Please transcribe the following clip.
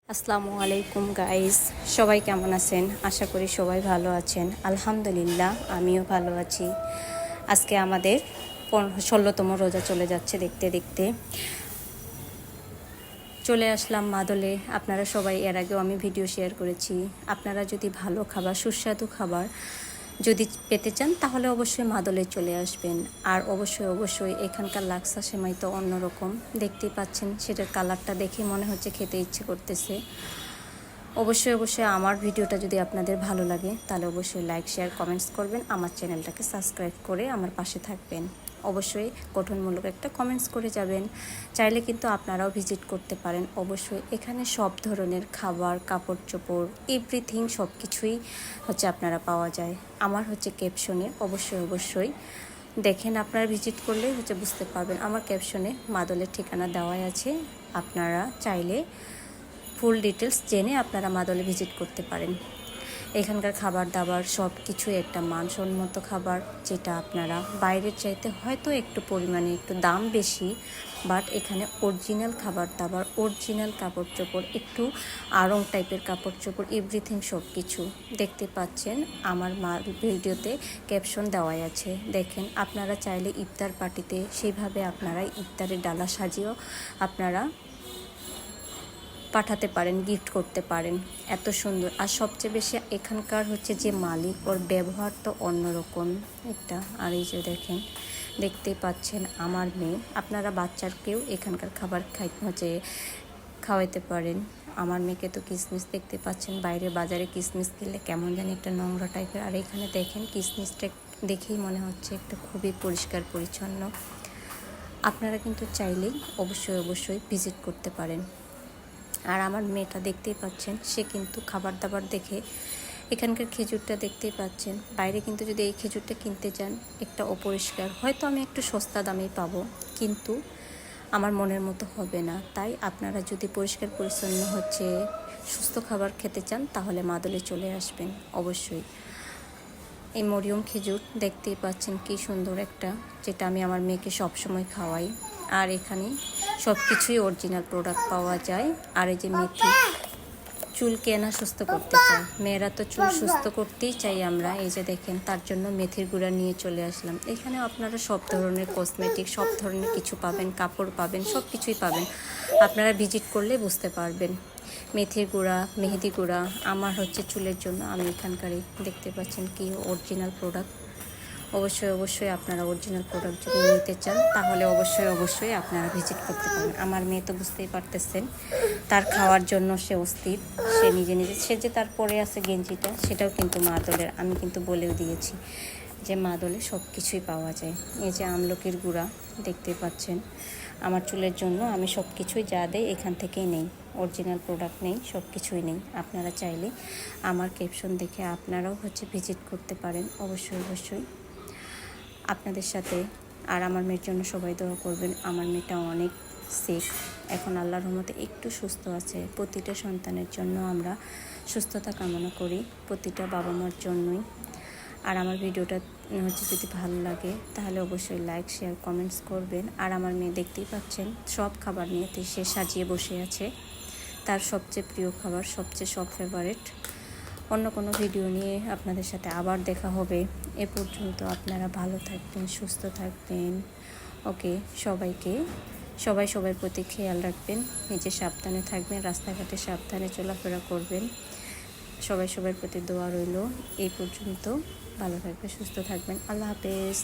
আসসালামু আলাইকুম গাইস, সবাই কেমন আছেন? আশা করি সবাই ভালো আছেন। আলহামদুলিল্লাহ, আমিও ভালো আছি। আজকে আমাদের 16তম রোজা চলে যাচ্ছে দেখতে দেখতে। চলে আসলাম মাদলে। আপনারা সবাই, এর আগেও আমি ভিডিও শেয়ার করেছি। আপনারা যদি ভালো খাবার, সুস্বাদু খাবার যদি পেতে চান তাহলে অবশ্যই মাদলে চলে আসবেন। আর অবশ্যই এখানকার লাক্সা সেমাই তো অন্যরকম, দেখতেই পাচ্ছেন। সেটার কালারটা দেখে মনে হচ্ছে খেতে ইচ্ছে করতেছে। অবশ্যই আমার ভিডিওটা যদি আপনাদের ভালো লাগে তাহলে অবশ্যই লাইক, শেয়ার, কমেন্টস করবেন। আমার চ্যানেলটাকে সাবস্ক্রাইব করে আমার পাশে থাকবেন। অবশ্যই গঠনমূলক একটা কমেন্টস করে যাবেন। চাইলে কিন্তু আপনারাও ভিজিট করতে পারেন। অবশ্যই এখানে সব ধরনের খাবার, কাপড় চোপড়, এভরিথিং সব কিছুই আপনারা পাওয়া যায়। আমার ক্যাপশনে অবশ্যই দেখেন, আপনারা ভিজিট করলে বুঝতে পারবেন। আমার ক্যাপশনে মাদলের ঠিকানা দেওয়াই আছে। আপনারা চাইলে ফুল ডিটেলস জেনে আপনারা মাদলে ভিজিট করতে পারেন। এখানকার খাবার দাবার সব কিছুই একটা মানসম্মত খাবার, যেটা আপনারা বাইরের চাইতে হয়তো একটু পরিমাণে একটু দাম বেশি, বাট এখানে অরিজিনাল খাবার দাবার, অরিজিনাল কাপড় চোপড়, একটু আড়ং টাইপের কাপড় চোপড়, এভরিথিং সব কিছু দেখতে পাচ্ছেন। আমার ভিডিওতে ক্যাপশন দেওয়াই আছে। দেখেন, আপনারা চাইলে ইফতার পার্টিতে সেইভাবে আপনারা ইফতারের ডালা সাজিয়েও আপনারা পাঠাতে পারেন, গিফট করতে পারেন। এত সুন্দর। আর সবচেয়ে বেশি এখানকার যে মালিক, ওর ব্যবহার তো অন্যরকম একটা। আর এই যে দেখেন, দেখতেই পাচ্ছেন আমার মেয়ে। আপনারা বাচ্চাকেও এখানকার খাবার খাওয়াইতে পারেন। আমার মেয়েকে তো কিসমিস দেখতে পাচ্ছেন, বাইরে বাজারে কিসমিস খেলে কেমন জানি একটা নোংরা টাইপের। আর এখানে দেখেন, কিসমিসটা দেখেই মনে হচ্ছে একটা খুবই পরিষ্কার পরিচ্ছন্ন। আপনারা কিন্তু চাইলেই অবশ্যই ভিজিট করতে পারেন। আর আমার মেয়েটা দেখতেই পাচ্ছেন, সে কিন্তু খাবার দাবার দেখে, এখানকার খেজুরটা দেখতেই পাচ্ছেন। বাইরে কিন্তু যদি এই খেজুরটা কিনতে যান, একটা অপরিষ্কার, হয়তো আমি একটু সস্তা দামেই পাবো, কিন্তু আমার মনের মতো হবে না। তাই আপনারা যদি পরিষ্কার পরিচ্ছন্ন সুস্থ খাবার খেতে চান তাহলে মাদলে চলে আসবেন অবশ্যই। এই মরিয়ম খেজুর দেখতেই পাচ্ছেন কি সুন্দর একটা, যেটা আমি আমার মেয়েকে সবসময় খাওয়াই। আর এখানে সব কিছুই অরিজিনাল প্রোডাক্ট পাওয়া যায়। আর এই যে মেথি, চুল কেনা সুস্থ করতে চাই, মেয়েরা তো চুল সুস্থ করতেই চাই আমরা। এই যে দেখেন, তার জন্য মেথির গুঁড়া নিয়ে চলে আসলাম। এখানে আপনারা সব ধরনের কসমেটিক, সব ধরনের কিছু পাবেন, কাপড় পাবেন, সব কিছুই পাবেন। আপনারা ভিজিট করলে বুঝতে পারবেন। মেথির গুঁড়া, মেহেদি গুঁড়া, আমার চুলের জন্য আমি এখানকারই। দেখতে পাচ্ছেন কি অরিজিনাল প্রোডাক্ট। অবশ্যই আপনারা অরিজিনাল প্রোডাক্ট যদি নিতে চান তাহলে অবশ্যই আপনারা ভিজিট করতে পারেন। আমার মেয়ে তো বুঝতেই পারতেছেন, তার খাওয়ার জন্য সে অস্থির। সে নিজে সে যে তার পরে আছে গেঞ্জিটা, সেটাও কিন্তু মাদলের। আমি কিন্তু বলেও দিয়েছি যে মাদলে সব কিছুই পাওয়া যায়। এই যে আমলকির গুঁড়া দেখতে পাচ্ছেন, আমার চুলের জন্য আমি সব কিছুই যা দেয় এখান থেকেই নেই। অরিজিনাল প্রোডাক্ট নেই, সব কিছুই নেই। আপনারা চাইলে আমার ক্যাপশন দেখে আপনারাও ভিজিট করতে পারেন। অবশ্যই আপনাদের সাথে। আর আমার মেয়ের জন্য সবাই দোয়া করবেন। আমার মেয়েটা অনেক সিক, এখন আল্লাহর রহমতে একটু সুস্থ আছে। প্রতিটা সন্তানের জন্য আমরা সুস্থতা কামনা করি, প্রতিটা বাবা মার জন্যই। আর আমার ভিডিওটা যদি ভালো লাগে তাহলে অবশ্যই লাইক, শেয়ার, কমেন্টস করবেন। আর আমার মেয়ে দেখতেই পাচ্ছেন, সব খাবার নিয়ে সে সাজিয়ে বসে আছে। তার সবচেয়ে প্রিয় খাবার, সব ফেভারিট। অন্য কোনো ভিডিও নিয়ে আপনাদের সাথে আবার দেখা হবে। এ পর্যন্ত আপনারা ভালো থাকবেন, সুস্থ থাকবেন। ওকে, সবার প্রতি খেয়াল রাখবেন, নিজে সাবধানে থাকবেন, রাস্তাঘাটে সাবধানে চলাফেরা করবেন। সবার প্রতি দোয়া রইল। এই পর্যন্ত ভালো থাকবেন, সুস্থ থাকবেন। আল্লাহ হাফেজ।